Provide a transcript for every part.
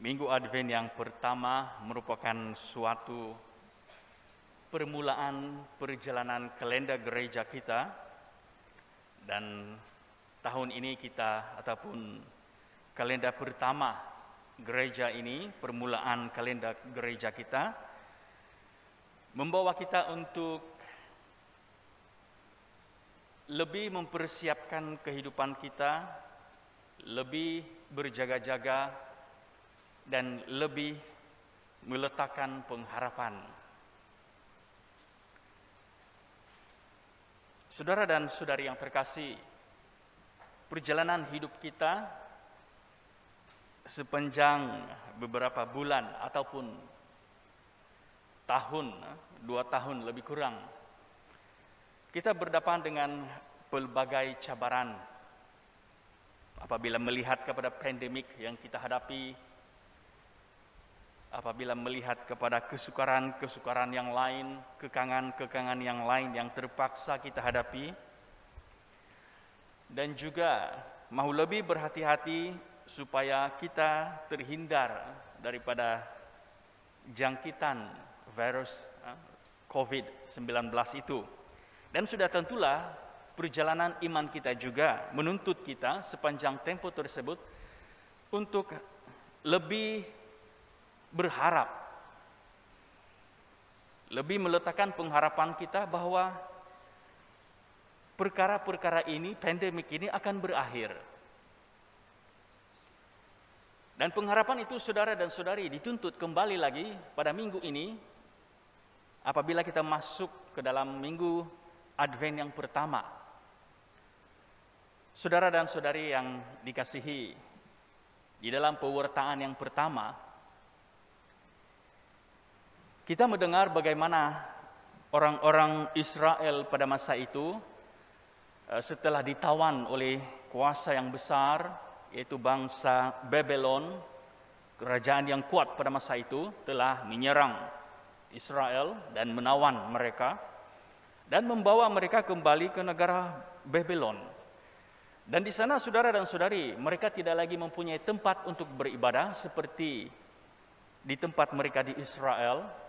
Minggu Advent yang pertama merupakan suatu permulaan perjalanan kalender gereja kita, dan tahun ini kita ataupun kalender pertama gereja ini, permulaan kalender gereja kita, membawa kita untuk lebih mempersiapkan kehidupan kita, lebih berjaga-jaga, dan lebih meletakkan pengharapan. Saudara dan saudari yang terkasih, perjalanan hidup kita sepanjang beberapa bulan ataupun tahun, 2 tahun lebih kurang, kita berhadapan dengan pelbagai cabaran. Apabila melihat kepada pandemik yang kita hadapi, apabila melihat kepada kesukaran yang lain, kekangan yang lain yang terpaksa kita hadapi, dan juga mau lebih berhati-hati supaya kita terhindar daripada jangkitan virus COVID-19 itu. Dan sudah tentulah perjalanan iman kita juga menuntut kita sepanjang tempo tersebut untuk lebih berharap, lebih meletakkan pengharapan kita bahwa perkara-perkara ini, pandemik ini akan berakhir. Dan pengharapan itu, saudara dan saudari, dituntut kembali lagi pada minggu ini apabila kita masuk ke dalam minggu Advent yang pertama. Saudara dan saudari yang dikasihi, di dalam pewartaan yang pertama, kita mendengar bagaimana orang-orang Israel pada masa itu setelah ditawan oleh kuasa yang besar, yaitu bangsa Babylon, kerajaan yang kuat pada masa itu telah menyerang Israel dan menawan mereka dan membawa mereka kembali ke negara Babylon. Dan di sana, saudara dan saudari, mereka tidak lagi mempunyai tempat untuk beribadah seperti di tempat mereka di Israel.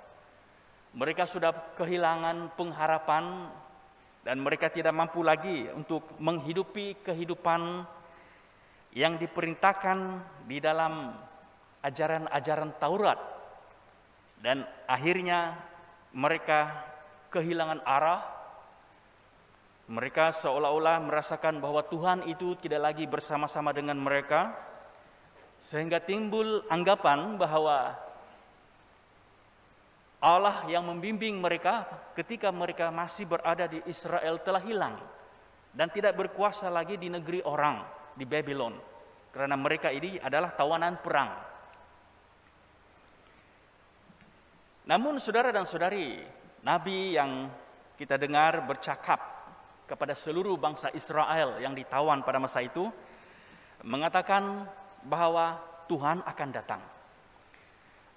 Mereka sudah kehilangan pengharapan dan mereka tidak mampu lagi untuk menghidupi kehidupan yang diperintahkan di dalam ajaran-ajaran Taurat. Dan akhirnya mereka kehilangan arah. Mereka seolah-olah merasakan bahwa Tuhan itu tidak lagi bersama-sama dengan mereka, sehingga timbul anggapan bahwa Allah yang membimbing mereka ketika mereka masih berada di Israel telah hilang dan tidak berkuasa lagi di negeri orang, di Babylon, karena mereka ini adalah tawanan perang. Namun saudara dan saudari, Nabi yang kita dengar bercakap kepada seluruh bangsa Israel yang ditawan pada masa itu mengatakan bahwa Tuhan akan datang.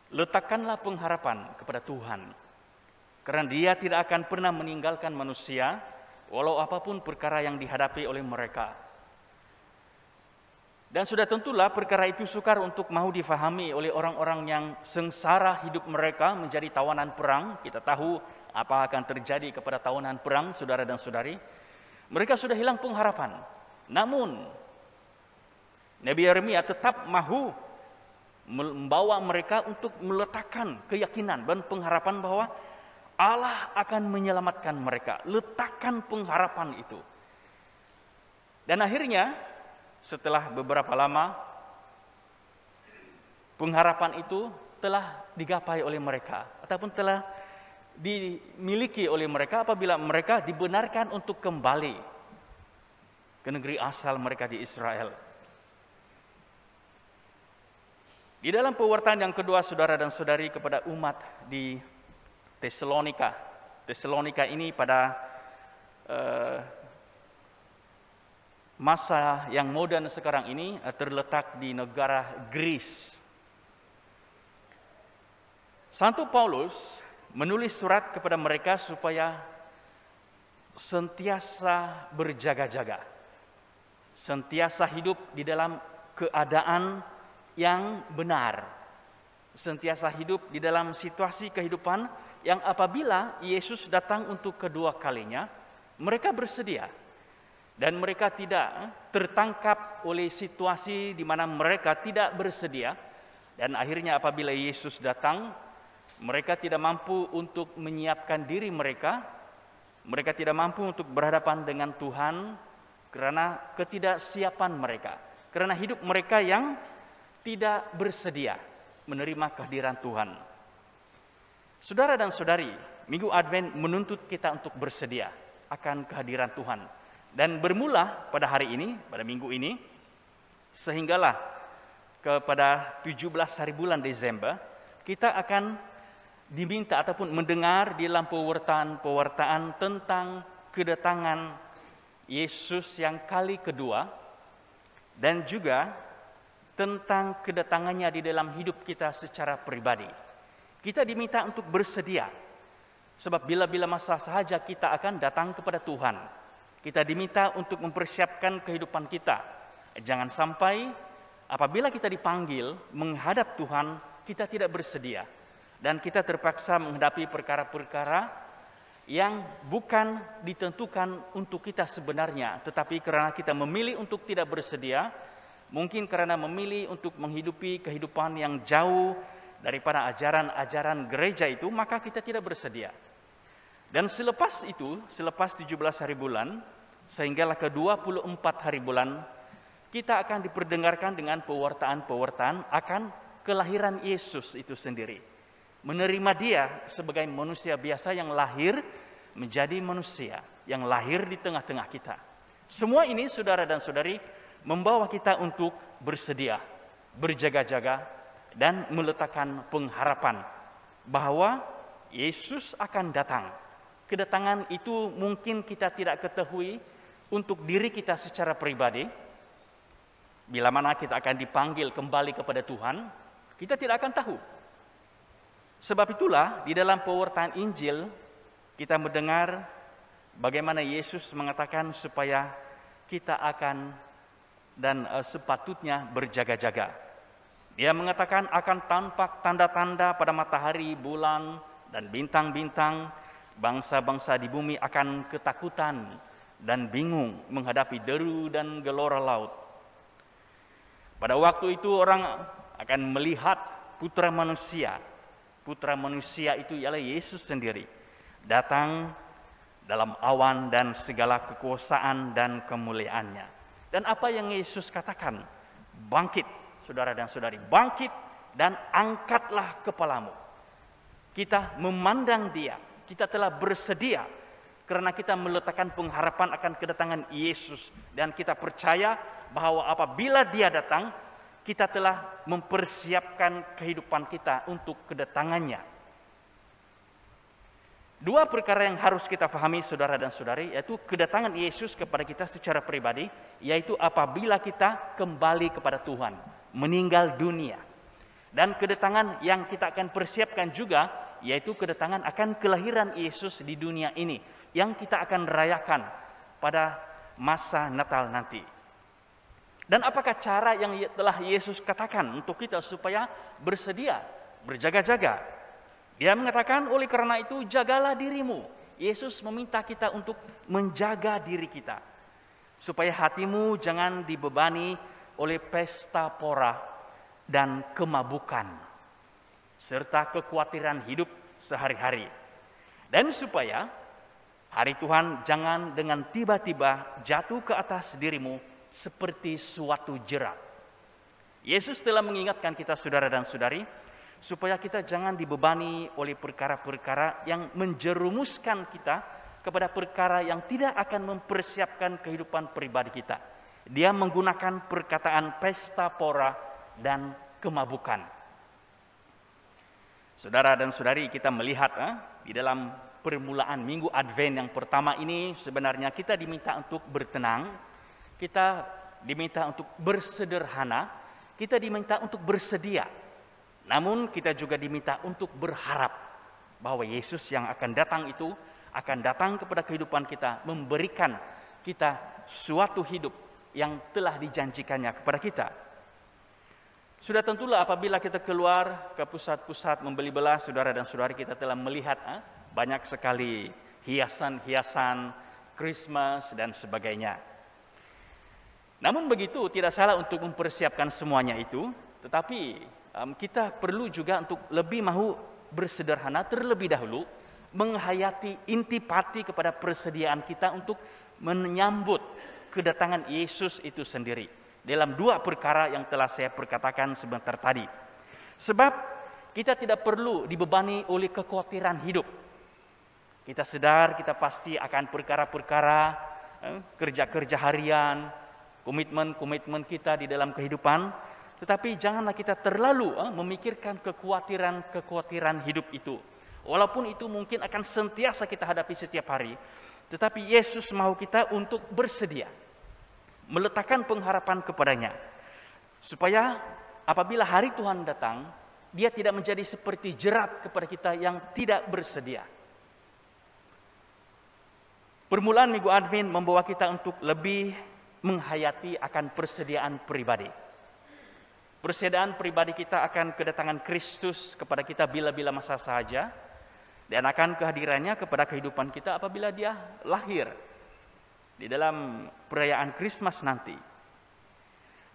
Letakkanlah pengharapan kepada Tuhan, karena Dia tidak akan pernah meninggalkan manusia, walau apapun perkara yang dihadapi oleh mereka. Dan sudah tentulah perkara itu sukar untuk mau difahami oleh orang-orang yang sengsara hidup mereka menjadi tawanan perang. Kita tahu apa akan terjadi kepada tawanan perang, saudara dan saudari. Mereka sudah hilang pengharapan. Namun, Nabi Yeremia tetap mahu membawa mereka untuk meletakkan keyakinan dan pengharapan bahwa Allah akan menyelamatkan mereka. Letakkan pengharapan itu. Dan akhirnya setelah beberapa lama, pengharapan itu telah digapai oleh mereka ataupun telah dimiliki oleh mereka apabila mereka dibenarkan untuk kembali ke negeri asal mereka di Israel. Di dalam pewartaan yang kedua, saudara dan saudari, kepada umat di Tesalonika. Tesalonika ini pada masa yang modern sekarang ini terletak di negara Greece. Santo Paulus menulis surat kepada mereka supaya sentiasa berjaga-jaga, sentiasa hidup di dalam keadaan yang benar, sentiasa hidup di dalam situasi kehidupan yang apabila Yesus datang untuk kedua kalinya, mereka bersedia. Dan mereka tidak tertangkap oleh situasi di mana mereka tidak bersedia. Dan akhirnya apabila Yesus datang, mereka tidak mampu untuk menyiapkan diri mereka. Mereka tidak mampu untuk berhadapan dengan Tuhan karena ketidaksiapan mereka. Karena hidup mereka yang tidak bersedia menerima kehadiran Tuhan. Saudara dan saudari, Minggu Advent menuntut kita untuk bersedia akan kehadiran Tuhan. Dan bermula pada hari ini, pada minggu ini, sehinggalah kepada 17 hari bulan Desember, kita akan diminta ataupun mendengar di dalam pewartaan tentang kedatangan Yesus yang kali kedua, dan juga tentang kedatangannya di dalam hidup kita secara pribadi. Kita diminta untuk bersedia, sebab bila-bila masa sahaja kita akan datang kepada Tuhan. Kita diminta untuk mempersiapkan kehidupan kita. Jangan sampai apabila kita dipanggil menghadap Tuhan, kita tidak bersedia. Dan kita terpaksa menghadapi perkara-perkara yang bukan ditentukan untuk kita sebenarnya. Tetapi karena kita memilih untuk tidak bersedia, mungkin karena memilih untuk menghidupi kehidupan yang jauh daripada ajaran-ajaran gereja itu, maka kita tidak bersedia. Dan selepas itu, selepas 17 hari bulan, sehinggalah ke 24 hari bulan, kita akan diperdengarkan dengan pewartaan-pewartaan akan kelahiran Yesus itu sendiri. Menerima Dia sebagai manusia biasa yang lahir menjadi manusia, yang lahir di tengah-tengah kita. Semua ini, saudara dan saudari, membawa kita untuk bersedia, berjaga-jaga, dan meletakkan pengharapan bahwa Yesus akan datang. Kedatangan itu mungkin kita tidak ketahui untuk diri kita secara pribadi. Bila mana kita akan dipanggil kembali kepada Tuhan, kita tidak akan tahu. Sebab itulah di dalam pewartaan Injil kita mendengar bagaimana Yesus mengatakan supaya kita akan dan sepatutnya berjaga-jaga. Dia mengatakan akan tampak tanda-tanda pada matahari, bulan, dan bintang-bintang. Bangsa-bangsa di bumi akan ketakutan dan bingung menghadapi deru dan gelora laut. Pada waktu itu orang akan melihat putra manusia. Putra manusia itu ialah Yesus sendiri. Datang dalam awan dan segala kekuasaan dan kemuliaannya. Dan apa yang Yesus katakan? Bangkit, saudara dan saudari. Bangkit dan angkatlah kepalamu. Kita memandang Dia. Kita telah bersedia karena kita meletakkan pengharapan akan kedatangan Yesus. Dan kita percaya bahwa apabila Dia datang, kita telah mempersiapkan kehidupan kita untuk kedatangannya. Dua perkara yang harus kita pahami, saudara dan saudari, yaitu kedatangan Yesus kepada kita secara pribadi, yaitu apabila kita kembali kepada Tuhan, meninggal dunia. Dan kedatangan yang kita akan persiapkan juga, yaitu kedatangan akan kelahiran Yesus di dunia ini, yang kita akan rayakan pada masa Natal nanti. Dan apakah cara yang telah Yesus katakan untuk kita supaya bersedia, berjaga-jaga? Dia mengatakan, oleh karena itu jagalah dirimu. Yesus meminta kita untuk menjaga diri kita, supaya hatimu jangan dibebani oleh pesta pora dan kemabukan, serta kekhawatiran hidup sehari-hari. Dan supaya hari Tuhan jangan dengan tiba-tiba jatuh ke atas dirimu seperti suatu jerat. Yesus telah mengingatkan kita, saudara dan saudari, supaya kita jangan dibebani oleh perkara-perkara yang menjerumuskan kita kepada perkara yang tidak akan mempersiapkan kehidupan pribadi kita. Dia menggunakan perkataan pesta pora dan kemabukan. Saudara dan saudari, kita melihat di dalam permulaan Minggu Advent yang pertama ini, sebenarnya kita diminta untuk bertenang, kita diminta untuk bersederhana, kita diminta untuk bersedia. Namun kita juga diminta untuk berharap bahwa Yesus yang akan datang itu akan datang kepada kehidupan kita, memberikan kita suatu hidup yang telah dijanjikannya kepada kita. Sudah tentulah apabila kita keluar ke pusat-pusat membeli belah, saudara dan saudari, kita telah melihat banyak sekali hiasan-hiasan Christmas dan sebagainya. Namun begitu, tidak salah untuk mempersiapkan semuanya itu, tetapi kita perlu juga untuk lebih mahu bersederhana terlebih dahulu, menghayati intipati kepada persediaan kita untuk menyambut kedatangan Yesus itu sendiri. Dalam dua perkara yang telah saya perkatakan sebentar tadi. Sebab kita tidak perlu dibebani oleh kekhawatiran hidup. Kita sadar, kita pasti akan perkara-perkara, kerja-kerja harian, komitmen-komitmen kita di dalam kehidupan. Tetapi janganlah kita terlalu memikirkan kekhawatiran hidup itu. Walaupun itu mungkin akan sentiasa kita hadapi setiap hari. Tetapi Yesus mau kita untuk bersedia, meletakkan pengharapan kepadanya, supaya apabila hari Tuhan datang, dia tidak menjadi seperti jerat kepada kita yang tidak bersedia. Permulaan Minggu Advent membawa kita untuk lebih menghayati akan persediaan pribadi. Persediaan pribadi kita akan kedatangan Kristus kepada kita bila-bila masa saja, dan akan kehadirannya kepada kehidupan kita apabila dia lahir di dalam perayaan Christmas nanti.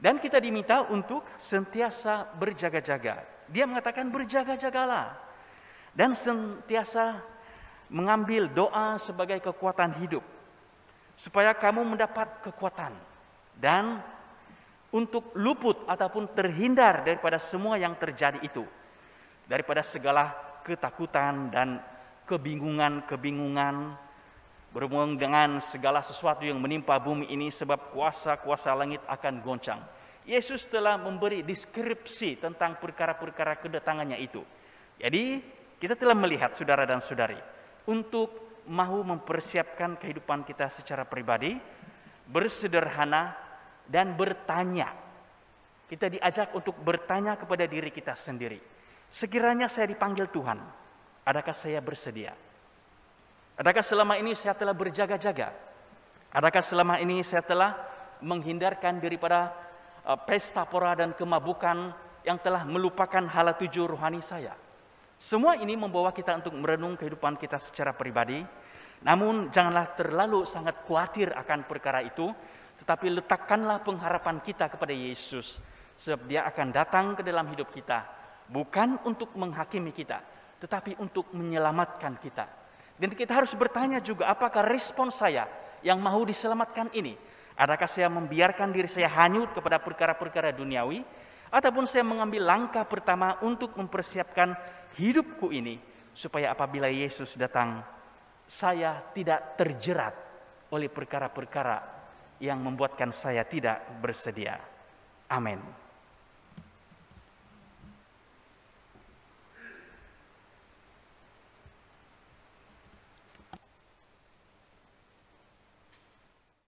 Dan kita diminta untuk sentiasa berjaga-jaga. Dia mengatakan berjaga-jagalah. Dan sentiasa mengambil doa sebagai kekuatan hidup. Supaya kamu mendapat kekuatan. Dan untuk luput ataupun terhindar daripada semua yang terjadi itu. Daripada segala ketakutan dan kebingungan berhubung dengan segala sesuatu yang menimpa bumi ini, sebab kuasa-kuasa langit akan goncang. Yesus telah memberi deskripsi tentang perkara-perkara kedatangannya itu. Jadi kita telah melihat, saudara dan saudari, untuk mahu mempersiapkan kehidupan kita secara pribadi, bersederhana dan bertanya. Kita diajak untuk bertanya kepada diri kita sendiri. Sekiranya saya dipanggil Tuhan, adakah saya bersedia? Adakah selama ini saya telah berjaga-jaga? Adakah selama ini saya telah menghindarkan daripada pesta pora dan kemabukan yang telah melupakan hala tuju rohani saya? Semua ini membawa kita untuk merenung kehidupan kita secara pribadi. Namun janganlah terlalu sangat khawatir akan perkara itu, tetapi letakkanlah pengharapan kita kepada Yesus, sebab dia akan datang ke dalam hidup kita, bukan untuk menghakimi kita, tetapi untuk menyelamatkan kita. Dan kita harus bertanya juga, apakah respon saya yang mau diselamatkan ini? Adakah saya membiarkan diri saya hanyut kepada perkara-perkara duniawi? Ataupun saya mengambil langkah pertama untuk mempersiapkan hidupku ini, supaya apabila Yesus datang, saya tidak terjerat oleh perkara-perkara yang membuatkan saya tidak bersedia. Amin.